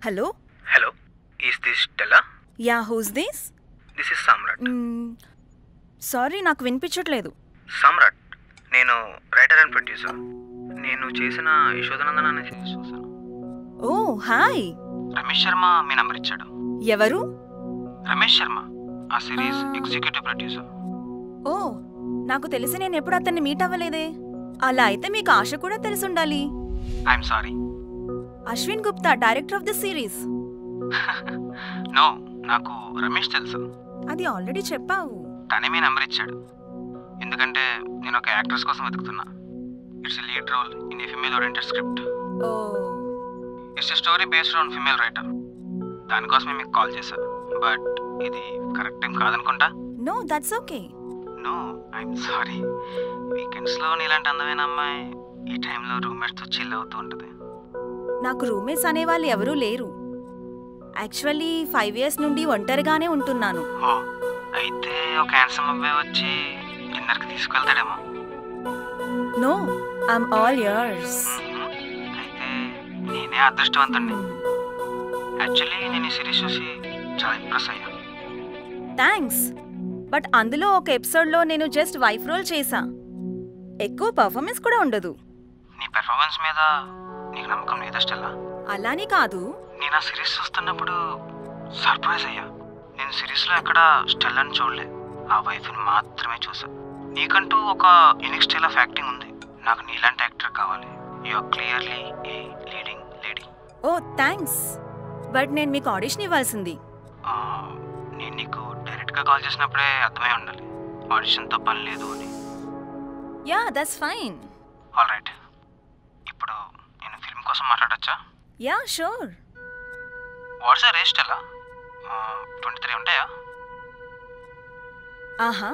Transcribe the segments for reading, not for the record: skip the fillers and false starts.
Hello? Hello. Is this Stella? Yeah, who's this? This is Samrat. Sorry, నాకు వినిపించట్లేదు. Samrat. నేను writer and producer. నేను చేసిన యశోదనందన అనే సిరీస్ చూసాను. ఓ, హాయ్. రమేష్ శర్మ మీ నంబర్ ఇచ్చాడు. ఎవరు? రమేష్ శర్మ, ఆ సిరీస్ ఎగ్జిక్యూటివ్ ప్రొడ్యూసర్. ఓ, నాకు తెలిసి నేను ఎప్పుడు అతన్ని మీట్ అవ్వలేదే. అలా అయితే మీకు ఆశ కూడా తెలిసి ఉండాలి. I'm sorry. Ashwin Gupta, director of the series. No, నాకు రమేష్ తెలుసు. అది ఆల్రెడీ చెప్పావు. తనే మీ నంబర్ ఇచ్చాడు. ఎందుకంటే నేను ఒక యాక్ట్రెస్ కోసం వెతుకుతున్నా. It's a lead role in a female oriented script. Oh, it's a story based on female writer. దానికోసమే మీకు కాల్ చేశాను. బట్ ఇది కరెక్ట్ టైం కాదనుకుంటా. No, that's okay. No, I'm sorry. వీకెండ్స్లో ఇలాంటి అందమైన అమ్మాయి ఈ టైంలో రూమ్మేట్స్తో చిల్ అవుతూ ఉంటుంది. నాకు రూమ్మేట్స్ అనేవాళ్ళు ఎవరూ లేరు. యాక్చువల్లీ 5 years నుండి ఒంటరిగానే ఉంటున్నాను. ఓ, అయితే ఒక హ్యాండ్సమ్ అబ్బాయి వచ్చి డిన్నర్కి తీసుకెళ్తాడేమో. No, I'm all yours. అయితే నేనే అదృష్టవంతుణ్ణి. యాక్చువల్లీ నేను ఈ సిరీస్ చూసి చాలా ఇంప్రెస్ అయ్యా. థ్యాంక్స్. బట్ అందులో ఒక ఎపిసోడ్లో నేను జస్ట్ వైఫ్ రోల్ చేశా. ఎక్కువ పర్ఫార్మెన్స్ కూడా ఉండదు. నీ పెర్ఫార్మెన్స్ మీద నీకు నమ్మకం లేదా స్టెల్లా? అలానే కాదు. నేను ఆ సిరీస్ చూస్తున్నప్పుడు సర్ప్రైజ్ అయ్యా. నేను సిరీస్లో ఎక్కడ స్టెల్లాని చూడలే, ఆ వైఫ్ని మాత్రమే చూసా. నీకంటూ ఒక యూనిక్ స్టైల్ ఆఫ్ యాక్టింగ్ ఉంది. నాకు నీలాంటి యాక్టర్ కావాలి. You are clearly a leading lady. Oh, thanks. But నేను మీకు ఆడిషన్ ఇవ్వాల్సింది. నేను నీకు డైరెక్ట్గా కాల్ చేసినప్పుడే అర్థమై ఉండాలి ఆడిషన్తో పని లేదు అని. Yeah, that's fine. All right, ఇప్పుడు నేను ఫిల్మ్ కోసం మాట్లాడచ్చా? Yeah, sure. వాట్స్ ఆ రేస్ట్ ఎలా 23 ఉంటాయా? ఆహా,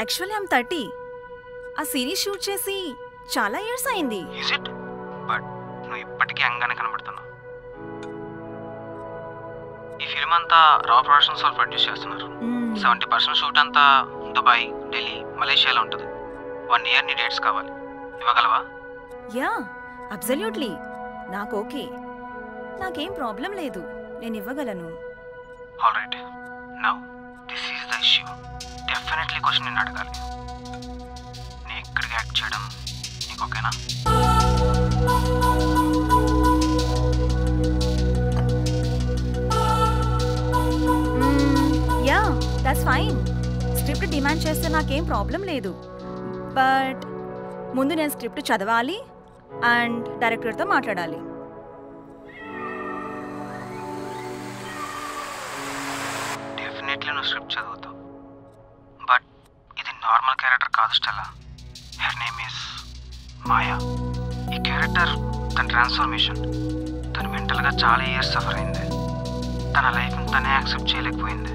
యాక్చువల్లీ ఐమ్ 30. ఆ సిరీస్ షూట్ చేసి చాలా ఇయర్స్ అయింది. Is it? బట్ నువ్వు ఇప్పటికీ యంగానే కనబడుతున్నావు. ఈ ఫిల్మ్ అంతా రా ప్రొడక్షన్స్ వాళ్ళు ప్రొడ్యూస్ చేస్తున్నారు. 70% షూట్ అంతా దుబాయ్, ఢిల్లీ, మలేషియాలో ఉంటుంది. 1 year నీ డేట్స్ కావాలి, ఇవ్వగలవా? Yeah, absolutely. నాకు ఓకే, నాకేం ప్రాబ్లం లేదు, నేను ఇవ్వగలను. All right, now this is the issue. Definitely question నేను అడగాలి. నేను ఎక్కడికి యాక్ట్ చేయడం నీకు ఓకేనా? Yeah, that's fine. Script demand చేస్తే నాకేం ప్రాబ్లం లేదు. బట్ ముందు నేను స్క్రిప్ట్ చదవాలి అండ్ డైరెక్టర్తో మాట్లాడాలి. డెఫినెట్లీ నువ్వు స్క్రిప్ట్ చదువుతావు, బట్ ఇది నార్మల్ క్యారెక్టర్ కాదు స్టెల్లా. హెర్ నేమ్ ఈస్ మాయా. ఈ క్యారెక్టర్ తన ట్రాన్స్ఫర్మేషన్. తను మెంటల్గా చాలా ఇయర్స్ సఫర్ అయింది. తన లైఫ్ని తనే యాక్సెప్ట్ చేయలేకపోయింది.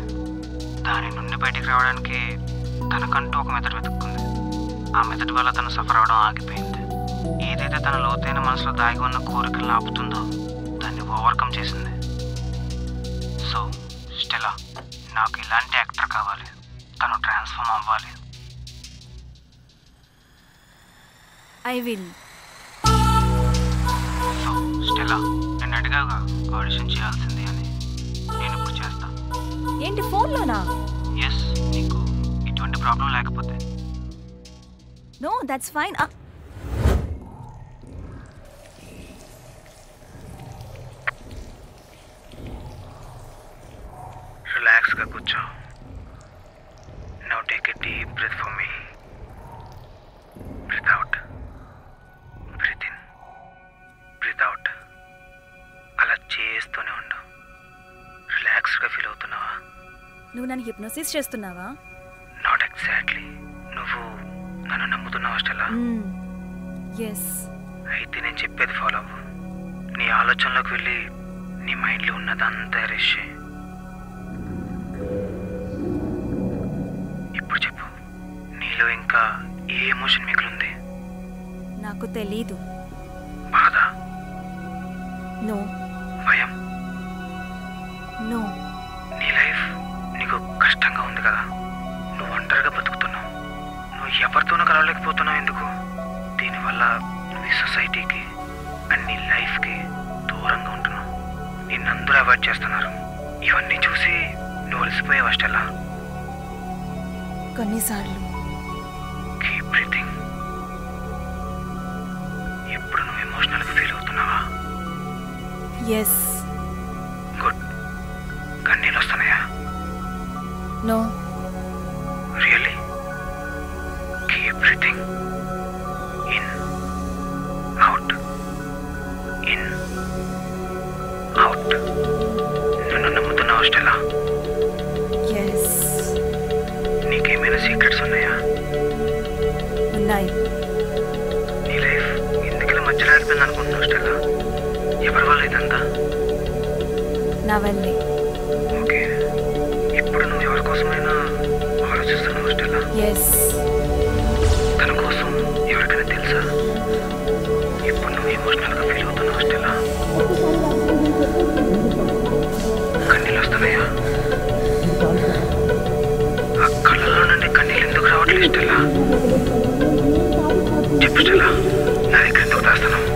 దాని నుండి బయటికి రావడానికి తనకంటూ ఒక మెథడ్ వెతుక్కుంది. ఆ మెథడ్ వల్ల తను సఫర్ అవడం ఆగిపోయింది. ఏదైతే తన లోతైన మనసులో దాగి ఉన్న కోరికలను ఆపుతుందో దాన్ని ఓవర్కమ్ చేసింది. సో స్టెల్లా, నాకు ఇలాంటి యాక్టర్ కావాలి. తను ట్రాన్స్ఫార్మ్ అవ్వాలి. I will. సో స్టెల్లా, నేను అడిగాగా ఆడిషన్ చేయాల్సింది అని. నేను ఇప్పుడు చేస్తా. ఏంటి, ఫోన్లోనా? ఎస్, నీకు ఎటువంటి ప్రాబ్లం లేకపోతే. No, that's fine. రిలాక్స్గా కూర్చో. Now take a deep breath for me. Breathe out, breathe in, breathe out. అలా చేస్తూనే ఉండు. రిలాక్స్డ్గా ఫీల్ అవుతున్నావా? నువ్వు నన్ను హిప్నోసిస్ చేస్తున్నావా? Not exactly. నువ్వు నన్ను నమ్ముతున్నావా స్టెల్లా? ఎస్. అయితే నేను చెప్పేది ఫాలో అవ్వు. నీ ఆలోచనలోకి వెళ్ళి నీ మైండ్లో ఉన్నదంతా ఎరేస్ చేయి. ఇప్పుడు చెప్పు, నీలో ఇంకా ఏ ఎమోషన్ మిగిలింది? నాకు తెలీదు. బాధ? నో. భయం? నో. నీ లైఫ్ నీకు కష్టంగా ఉంది కదా. నువ్వు ఒంటరిగా బతుకుతున్నావు. నువ్వు ఎవరితోనూ కలవలేకపోతున్నావు. ఎందుకు? దీనివల్ల నువ్వు ఈ సొసైటీకి అండ్ నీ లైఫ్కి దూరంగా ఉంటున్నావు. నిన్నందరూ అవాయిడ్ చేస్తున్నారు. ఇవన్నీ చూసి నువ్వు అలసిపోయావా స్టెల్లా? కొన్నిసార్లు. Keep breathing. ఇప్పుడు నువ్వు ఎమోషనల్గా ఫీల్ అవుతున్నావా? ఎస్. గుడ్. కన్నీళ్ళు వస్తున్నాయా? No. Really? Keep breathing. In, out, in, out. నన్ను నమ్ముతున్నావా స్టెల్లా? ఎస్. నీకేమైనా సీక్రెట్స్ ఉన్నాయా? ఉన్నాయి. నీ లైఫ్ ఎందుకు మధ్యలో అయిపోయింది అనుకుంటున్నావు స్టెల్లా? ఎవరి వల్ల ఇదంతా? నా వల్లే. ఓకే, ఇప్పుడు నువ్వు ఎవరి కోసమైనా ఆలోచిస్తున్నావు స్టెల్లా? ఎస్. తన కోసం ఎవరికైనా తెలుసా? ఇప్పుడు నువ్వు ఎమోషనల్గా ఫీల్ అవుతున్నావు స్టెల్లా? కన్నీళ్ళు వస్తున్నాయా? ఆ కళ్ళలో నుండి కన్నీళ్ళు ఎందుకు రావట్లేదు స్టెల్లా? చెప్పు స్టెల్లా, నా దగ్గర ఎందుకు దాస్తున్నావు?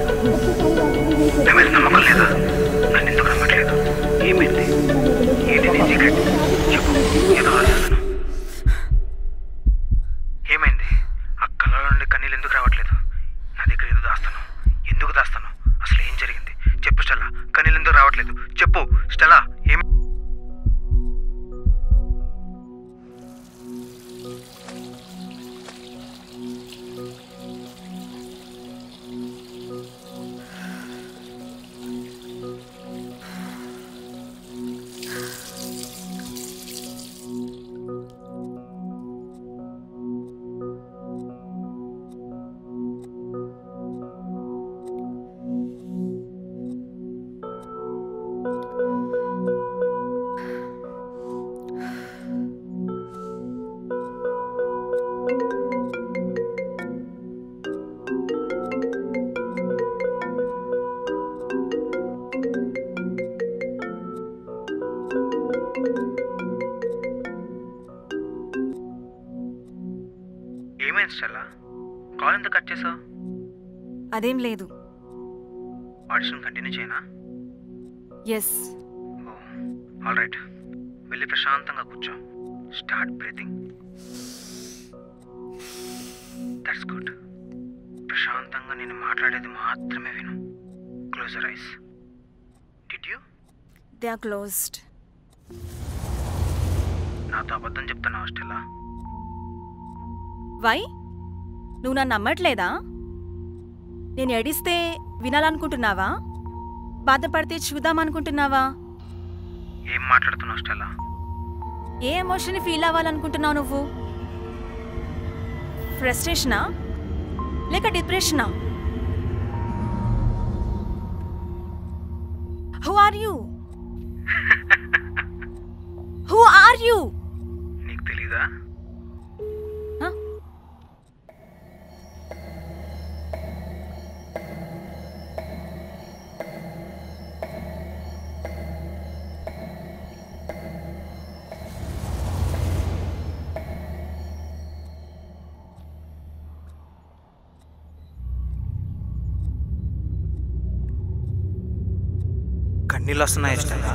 నా మీద నమ్మకం లేదా? నన్ను ఎందుకు నమ్మట్లేదు? ఏమైంది? ఏంటి నీ సీక్రెట్? చెప్పు, ఏదో ఆలోచిస్తున్నావు. ఏమైంది? ఆ కళ్ళలో నుండి కన్నీళ్ళు ఎందుకు రావట్లేదు? నా దగ్గర ఏదో దాస్తాను. ఎందుకు దాస్తాను? అసలు ఏం జరిగింది? చెప్పు స్టెల్లా, కన్నీళ్ళు ఎందుకు రావట్లేదు? చెప్పు స్టెల్లా. ఏమి? ఎందుకు కట్ చేసావు? అదేం లేదు. ఆడిషన్ కంటిన్యూ చేయనా? ఎస్. ఓ ఆల్ రైట్, వెళ్ళి ప్రశాంతంగా కూర్చో. Start breathing. That's good. ప్రశాంతంగా నేను మాట్లాడేది మాత్రమే విను. Close your eyes. Did you? They are closed. నాతో అబద్ధం చెప్తున్నావు స్టెల్లా. వై? నువ్వు నన్ను నమ్మట్లేదా? నేను ఏడిస్తే వినాలనుకుంటున్నావా? బాధపడితే చూద్దామనుకుంటున్నావా? ఏం మాట్లాడుతున్నావు స్టెల్లా? ఏ ఎమోషన్ ఫీల్ అవ్వాలనుకుంటున్నావు నువ్వు? ఫ్రస్ట్రేషనా లేక డిప్రెషనా? Who are you? Who are you? నీకు తెలీదా? కన్నీళ్ళు వస్తున్నాయి స్టెల్లా.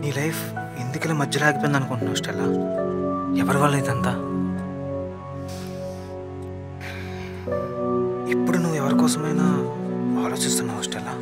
నీ లైఫ్ ఎందుకలా మధ్యలో ఆగిపోయింది అనుకుంటున్నావు స్టెల్లా? ఎవరి వల్ల ఇదంతా? ఇప్పుడు నువ్వు ఎవరి కోసమైనా ఆలోచిస్తున్నావు స్టెల్లా?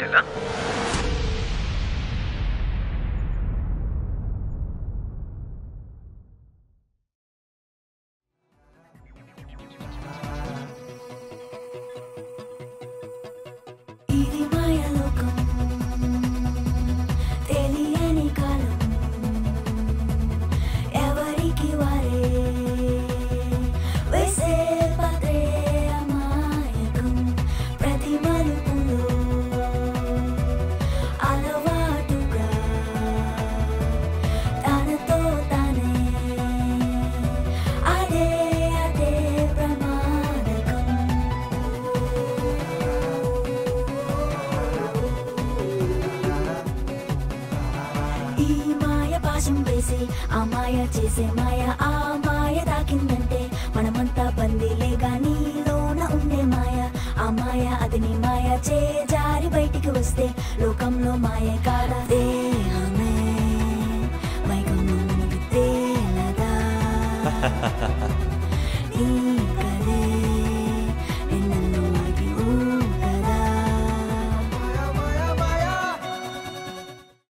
ఎలా? ఆ మాయ చేసే మాయ, ఆ మాయ తాకిందంటే మనమంతా బందీలే గాని లోన ఉండే మాయ. ఆ మాయ అది నీ మాయ, జారి బయటికి వస్తే లోకంలో మాయ కాదా?